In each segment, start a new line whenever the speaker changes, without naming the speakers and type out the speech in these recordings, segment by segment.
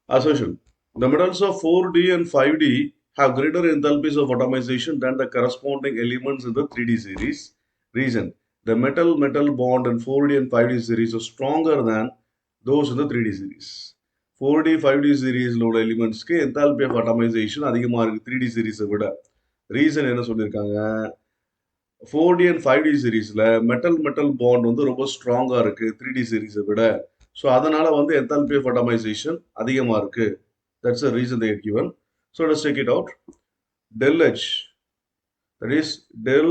Assertion. The metals of 4D and 5D have greater enthalpies of atomization than the corresponding elements in the 3D series. Reason. The metal-metal bond in 4D and 5D series are stronger than those in the 3D series. 4D, 5D series உள்ள எலிமெண்ட்ஸ்க்கு enthalpy of atomization அதிகமாக இருக்கு 3D series விட. Reason என்ன சொல்லியிருக்காங்க 4D and 5D சீரீஸ்ல metal bond வந்து ரொம்ப ஸ்ட்ராங்கா இருக்கு 3D சீரீஸை விட. ஸோ அதனால வந்து enthalpy of atomization அதிகமா இருக்கு. That's the reason they are given. So let's take it out. Del H, that is del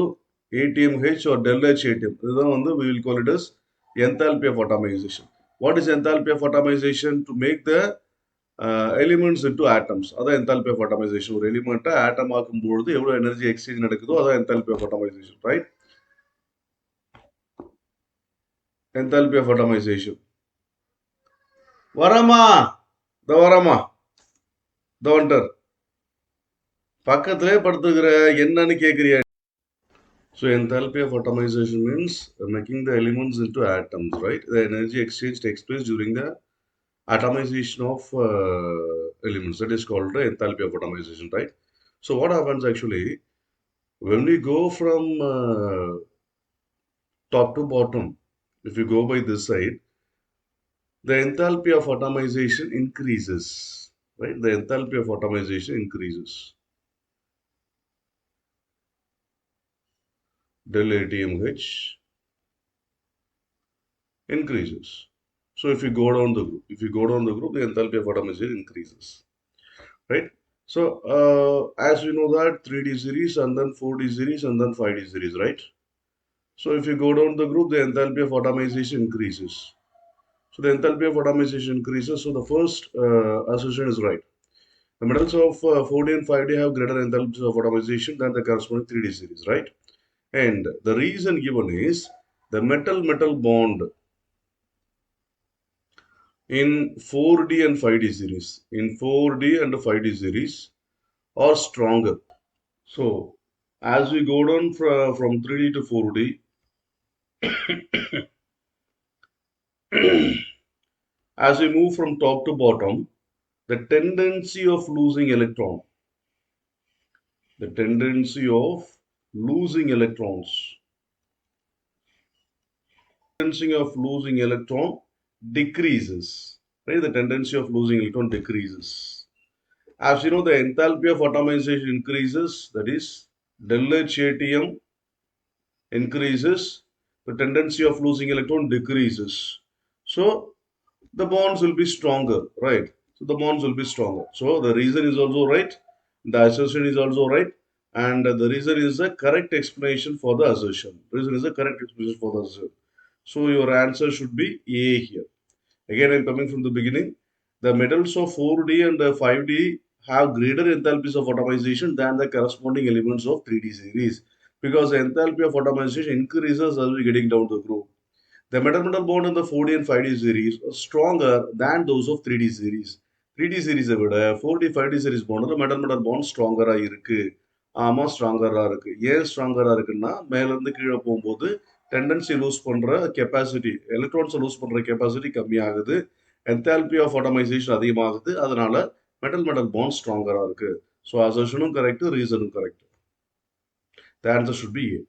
ATMH or del H ATM. இதுதான் வந்து we will call it as enthalpy of atomization. What is enthalpy of atomization? To make the elements into atoms. அதான் enthalpy of atomization. ஒரு எலிமெண்ட்டை ஆட்டம் ஆக்கும் பொழுது எவ்வளவு energy exchange நடக்குதோ அதான் enthalpy of atomization, right? Enthalpy of atomization. வரமா the wonder. பக்கத்திலே படுத்துக்கிற என்னன்னு கேக்குறியா? So enthalpy of atomization means making the elements into atoms, right? The energy exchange takes place during the atomization of elements. That is called the enthalpy of atomization, right? So what happens actually when we go from top to bottom? If you go by this side, the enthalpy of atomization increases, right? The enthalpy of atomization increases. Del ATMH increases. So if you go down the group, the enthalpy of atomization increases, right? So as we know that 3D series and then 4D series and then 5D series, right? So if you go down the group, the enthalpy of atomization increases. So the enthalpy of atomization increases. So the first assertion is right. The metals of 4D and 5D have greater enthalpies of atomization than the corresponding 3D series, right? And the reason given is the metal-metal bond in 4D and 5D series, are stronger. So as we go down from 3D to 4D, as we move from top to bottom, the tendency of losing electrons decreases, right? The tendency of losing electron decreases. As you know, the enthalpy of atomization increases, that is del H ATM increases, the tendency of losing electron decreases. So the bonds will be stronger, right? So the bonds will be stronger. So the reason is also right, the assertion is also right, and the reason is a correct explanation for the assertion. So your answer should be A here. Again, I'm coming from the beginning. The metals of 4D and 5D have greater enthalpies of atomization than the corresponding elements of 3D series, because the enthalpy of atomization increases as we getting down the group. The metal-metal bond in the 4D and 5D series are stronger than those of 3D series. 3D series விட 4D 5D series bond metal-metal bond stronger இருக்கு. ஆமா ஸ்ட்ராங்கரா இருக்கு. ஏன் ஸ்ட்ராங்கரா இருக்குன்னா மேல இருந்து கீழே போகும்போது டெண்டன்சி லூஸ் பண்ற கெப்பாசிட்டி, எலக்ட்ரான்ஸ் லூஸ் பண்ற கெப்பாசிட்டி கம்மியாகுது, enthalpy of atomization அதிகமாகுது, அதனால metal bond stronger இருக்கு. So assertionும் correct, reasonும் correct. The answer should be A.